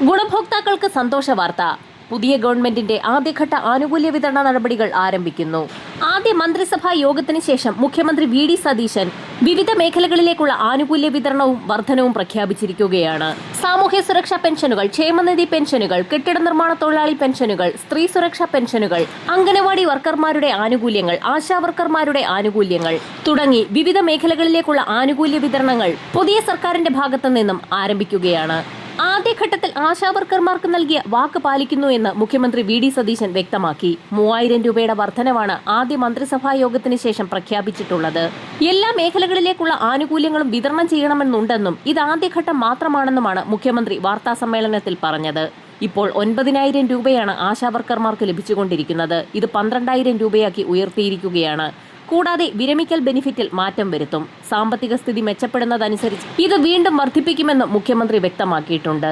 ഗുണഭോക്താക്കൾക്ക് സന്തോഷ വാർത്ത. പുതിയ ഗവൺമെന്റിന്റെ ആദ്യഘട്ട ആനുകൂല്യ വിതരണ നടപടികൾ ആരംഭിക്കുന്നു. ആദ്യ മന്ത്രിസഭാ യോഗത്തിന് ശേഷം മുഖ്യമന്ത്രി വി.ഡി. സതീശൻ വിവിധ മേഖലകളിലേക്കുള്ള ആനുകൂല്യ വിതരണവും വർധനവും പ്രഖ്യാപിച്ചിരിക്കുകയാണ്. സാമൂഹ്യ സുരക്ഷാ പെൻഷനുകൾ, ക്ഷേമനിധി പെൻഷനുകൾ, കെട്ടിട നിർമ്മാണ തൊഴിലാളി പെൻഷനുകൾ, സ്ത്രീ സുരക്ഷാ പെൻഷനുകൾ, അംഗനവാടി വർക്കർമാരുടെ ആനുകൂല്യങ്ങൾ, ആശാവർക്കർമാരുടെ ആനുകൂല്യങ്ങൾ തുടങ്ങി വിവിധ മേഖലകളിലേക്കുള്ള ആനുകൂല്യ വിതരണങ്ങൾ പുതിയ സർക്കാരിന്റെ ഭാഗത്തു നിന്നും ആരംഭിക്കുകയാണ്. ആദ്യഘട്ടത്തിൽ ആശാവർക്കർമാർക്ക് നൽകിയ വാക്ക് പാലിക്കുന്നു എന്ന് മുഖ്യമന്ത്രി വി.ഡി. സതീശൻ വ്യക്തമാക്കി. 3000 രൂപയുടെ വർധനവാണ് ആദ്യ മന്ത്രിസഭാ യോഗത്തിന് ശേഷം പ്രഖ്യാപിച്ചിട്ടുള്ളത്. എല്ലാ മേഖലകളിലേക്കുള്ള ആനുകൂല്യങ്ങളും വിതരണം ചെയ്യണമെന്നുണ്ടെന്നും ഇത് ആദ്യഘട്ടം മാത്രമാണെന്നുമാണ് മുഖ്യമന്ത്രി വാർത്താസമ്മേളനത്തിൽ പറഞ്ഞത്. ഇപ്പോൾ 9000 രൂപയാണ് ആശാവർക്കർമാർക്ക് ലഭിച്ചുകൊണ്ടിരിക്കുന്നത്. ഇത് 12000 രൂപയാക്കി ഉയർത്തിയിരിക്കുകയാണ്. കൂടാതെ വിരമിക്കൽ ബെനിഫിറ്റിൽ മാറ്റം വരുത്തും. സാമ്പത്തിക സ്ഥിതി മെച്ചപ്പെടുന്നതനുസരിച്ച് ഇത് വീണ്ടും വർദ്ധിപ്പിക്കുമെന്ന് മുഖ്യമന്ത്രി വ്യക്തമാക്കിയിട്ടുണ്ട്.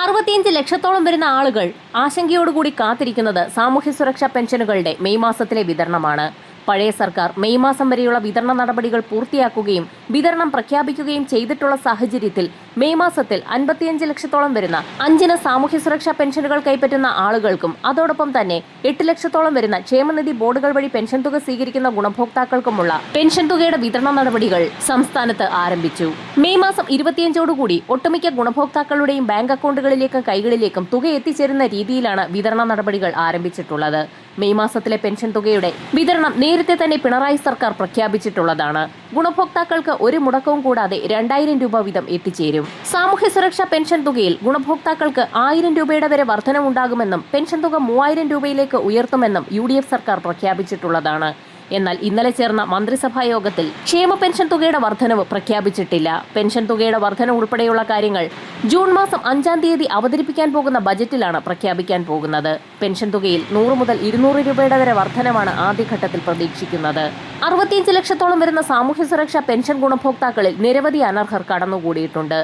65 ലക്ഷത്തോളം വരുന്ന ആളുകൾ ആശങ്കയോടുകൂടി കാത്തിരിക്കുന്നത് സാമൂഹ്യ സുരക്ഷാ പെൻഷനുകളുടെ മെയ് മാസത്തിലെ വിതരണമാണ്. പഴയ സർക്കാർ മെയ് മാസം വരെയുള്ള വിതരണ നടപടികൾ പൂർത്തിയാക്കുകയും വിതരണം പ്രഖ്യാപിക്കുകയും ചെയ്തിട്ടുള്ള സാഹചര്യത്തിൽ മെയ് മാസത്തിൽ 55 ലക്ഷത്തോളം വരുന്ന 5 സാമൂഹ്യ സുരക്ഷാ പെൻഷനുകൾ കൈപ്പറ്റുന്ന ആളുകൾക്കും അതോടൊപ്പം തന്നെ 8 ലക്ഷത്തോളം വരുന്ന ക്ഷേമനിധി ബോർഡുകൾ വഴി പെൻഷൻ തുക സ്വീകരിക്കുന്ന ഗുണഭോക്താക്കൾക്കുമുള്ള പെൻഷൻ തുകയുടെ വിതരണ നടപടികൾ സംസ്ഥാനത്ത് ആരംഭിച്ചു. മെയ് മാസം 25ഓടുകൂടി ഒട്ടുമിക്ക ഗുണഭോക്താക്കളുടെയും ബാങ്ക് അക്കൗണ്ടുകളിലേക്കും കൈകളിലേക്കും തുക എത്തിച്ചേരുന്ന രീതിയിലാണ് വിതരണ നടപടികൾ ആരംഭിച്ചിട്ടുള്ളത്. മെയ് മാസത്തിലെ പെൻഷൻ തുകയുടെ വിതരണം നേരത്തെ തന്നെ പിണറായി സർക്കാർ പ്രഖ്യാപിച്ചിട്ടുള്ളതാണ്. ഗുണഭോക്താക്കൾക്ക് ഒരു മുടക്കവും കൂടാതെ 2000 രൂപ വീതം എത്തിച്ചേരും. സാമൂഹ്യ സുരക്ഷാ പെൻഷൻ തുകയിൽ ഗുണഭോക്താക്കൾക്ക് 1000 രൂപയുടെ വരെ വർധനവുണ്ടാകുമെന്നും പെൻഷൻ തുക 3000 രൂപയിലേക്ക് ഉയർത്തുമെന്നും UDF സർക്കാർ പ്രഖ്യാപിച്ചിട്ടുള്ളതാണ്. എന്നാൽ ഇന്നലെ ചേർന്ന മന്ത്രിസഭാ യോഗത്തിൽ ക്ഷേമ പെൻഷൻ തുകയുടെ വർധനവ് പ്രഖ്യാപിച്ചിട്ടില്ല. പെൻഷൻ തുകയുടെ വർധന ഉൾപ്പെടെയുള്ള കാര്യങ്ങൾ ജൂൺ മാസം 5-ാം തീയതി അവതരിപ്പിക്കാൻ പോകുന്ന ബജറ്റിലാണ് പ്രഖ്യാപിക്കാൻ പോകുന്നത്. പെൻഷൻ തുകയിൽ 100 മുതൽ 200 രൂപയുടെ വരെ വർധനവാണ് ആദ്യഘട്ടത്തിൽ പ്രതീക്ഷിക്കുന്നത്. 65 ലക്ഷത്തോളം വരുന്ന സാമൂഹ്യ സുരക്ഷാ പെൻഷൻ ഗുണഭോക്താക്കളിൽ നിരവധി അനർഹർ കടന്നുകൂടിയിട്ടുണ്ട്.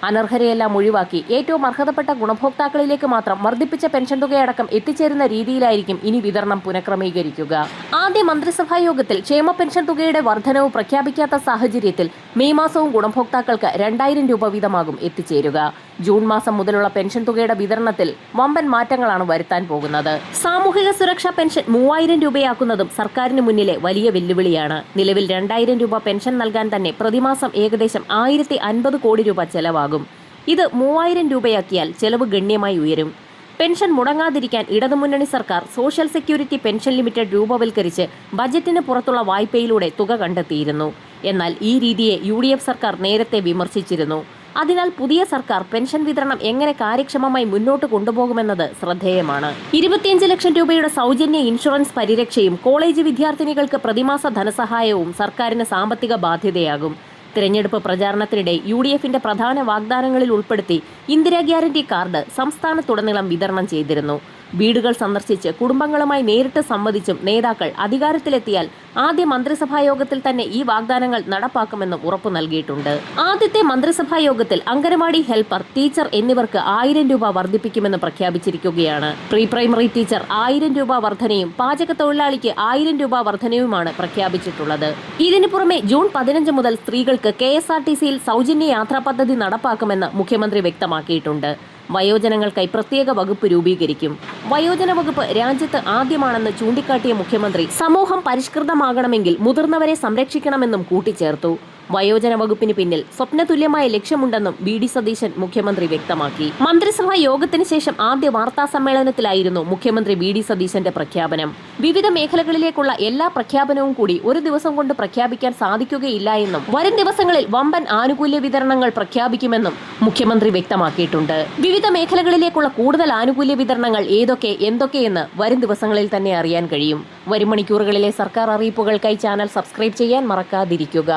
അനർഹരെയെല്ലാം ഒഴിവാക്കി ഏറ്റവും അർഹതപ്പെട്ട ഗുണഭോക്താക്കളിലേക്ക് മാത്രം വർദ്ധിപ്പിച്ച പെൻഷൻ തുകയടക്കം എത്തിച്ചേരുന്ന രീതിയിലായിരിക്കും ഇനി വിതരണം പുനഃക്രമീകരിക്കുക. ആദ്യ മന്ത്രിസഭാ യോഗത്തിൽ ക്ഷേമ പെൻഷൻ തുകയുടെ വർധനവ് പ്രഖ്യാപിക്കാത്ത സാഹചര്യത്തിൽ മെയ് മാസവും ഗുണഭോക്താക്കൾക്ക് 2000 രൂപ വീതമാകും എത്തിച്ചേരുക. ജൂൺ മാസം മുതലുള്ള പെൻഷൻ തുകയുടെ വിതരണത്തിൽ വമ്പൻ മാറ്റങ്ങളാണ് വരുത്താൻ പോകുന്നത്. സാമൂഹിക സുരക്ഷാ പെൻഷൻ 3000 രൂപയാക്കുന്നതും സർക്കാരിന് മുന്നിലെ വലിയ വെല്ലുവിളിയാണ്. നിലവിൽ 2000 രൂപ പെൻഷൻ നൽകാൻ തന്നെ പ്രതിമാസം ഏകദേശം 1050 കോടി രൂപ ചെലവാകും. ഇത് 3000 രൂപയാക്കിയാൽ ചെലവ് ഗണ്യമായി ഉയരും. പെൻഷൻ മുടങ്ങാതിരിക്കാൻ ഇടതുമുന്നണി സർക്കാർ സോഷ്യൽ സെക്യൂരിറ്റി പെൻഷൻ ലിമിറ്റഡ് രൂപവൽക്കരിച്ച് ബജറ്റിന് പുറത്തുള്ള വായ്പയിലൂടെ തുക കണ്ടെത്തിയിരുന്നു. എന്നാൽ ഈ രീതിയെ UDF സർക്കാർ നേരത്തെ വിമർശിച്ചിരുന്നു. അതിനാൽ പുതിയ സർക്കാർ പെൻഷൻ വിതരണം എങ്ങനെ കാര്യക്ഷമമായി മുന്നോട്ട് കൊണ്ടുപോകുമെന്നത് ശ്രദ്ധേയമാണ്. 25 ലക്ഷം രൂപയുടെ സൗജന്യ ഇൻഷുറൻസ് പരിരക്ഷയും കോളേജ് വിദ്യാർത്ഥിനികൾക്ക് പ്രതിമാസ ധനസഹായവും സർക്കാരിന് സാമ്പത്തിക ബാധ്യതയാകും. തിരഞ്ഞെടുപ്പ് പ്രചാരണത്തിനിടെ UDFന്റെ പ്രധാന വാഗ്ദാനങ്ങളിൽ ഉൾപ്പെടുത്തി ഇന്ദിരാ ഗ്യാരണ്ടി കാർഡ് സംസ്ഥാനത്തുടനീളം വിതരണം ചെയ്തിരുന്നു. വീടുകൾ സന്ദർശിച്ച് കുടുംബങ്ങളുമായി നേരിട്ട് സംവദിച്ചും നേതാക്കൾ അധികാരത്തിലെത്തിയാൽ ആദ്യ മന്ത്രിസഭാ യോഗത്തിൽ തന്നെ ഈ വാഗ്ദാനങ്ങൾ നടപ്പാക്കുമെന്നും ഉറപ്പു നൽകിയിട്ടുണ്ട്. ആദ്യത്തെ മന്ത്രിസഭാ യോഗത്തിൽ അംഗനവാടി ഹെൽപ്പർ, ടീച്ചർ എന്നിവർക്ക് 1000 രൂപ വർദ്ധിപ്പിക്കുമെന്ന് പ്രഖ്യാപിച്ചിരിക്കുകയാണ്. പ്രീ പ്രൈമറി ടീച്ചർ 1000 രൂപ വർധനയും പാചക തൊഴിലാളിക്ക് 1000 രൂപ വർധനയുമാണ് പ്രഖ്യാപിച്ചിട്ടുള്ളത്. ഇതിനു പുറമെ ജൂൺ 15 മുതൽ സ്ത്രീകൾക്ക് KSRTCയിൽ സൗജന്യ യാത്രാ പദ്ധതി നടപ്പാക്കുമെന്ന് മുഖ്യമന്ത്രി വ്യക്തമാക്കിയിട്ടുണ്ട്. വയോജനങ്ങൾക്കായി പ്രത്യേക വകുപ്പ് രൂപീകരിക്കും. വയോജന വകുപ്പ് രാജ്യത്ത് ആദ്യമാണെന്ന് ചൂണ്ടിക്കാട്ടിയ മുഖ്യമന്ത്രി സമൂഹം പരിഷ്കൃതമാകണമെങ്കിൽ മുതിർന്നവരെ സംരക്ഷിക്കണമെന്നും കൂട്ടിച്ചേർത്തു. വയോജന വകുപ്പിന് പിന്നിൽ സ്വപ്നതുല്യമായ ലക്ഷ്യമുണ്ടെന്നും വി.ഡി. സതീശൻ മുഖ്യമന്ത്രി വ്യക്തമാക്കി. മന്ത്രിസഭാ യോഗത്തിന് ശേഷം ആദ്യ വാർത്താ സമ്മേളനത്തിലായിരുന്നു മുഖ്യമന്ത്രി വി.ഡി. സതീശന്റെ പ്രഖ്യാപനം. വിവിധ മേഖലകളിലേക്കുള്ള എല്ലാ പ്രഖ്യാപനവും കൂടി ഒരു ദിവസം കൊണ്ട് പ്രഖ്യാപിക്കാൻ സാധിക്കുകയില്ല എന്നും വരും ദിവസങ്ങളിൽ വമ്പൻ ആനുകൂല്യ വിതരണങ്ങൾ പ്രഖ്യാപിക്കുമെന്നും മുഖ്യമന്ത്രി വ്യക്തമാക്കിയിട്ടുണ്ട്. വിവിധ മേഖലകളിലേക്കുള്ള കൂടുതൽ ആനുകൂല്യ വിതരണങ്ങൾ എന്തൊക്കെയെന്ന് വരും ദിവസങ്ങളിൽ തന്നെ അറിയാൻ കഴിയും. വരും മണിക്കൂറുകളിലെ സർക്കാർ അറിയിപ്പുകൾക്കായി ചാനൽ സബ്സ്ക്രൈബ് ചെയ്യാൻ മറക്കാതിരിക്കുക.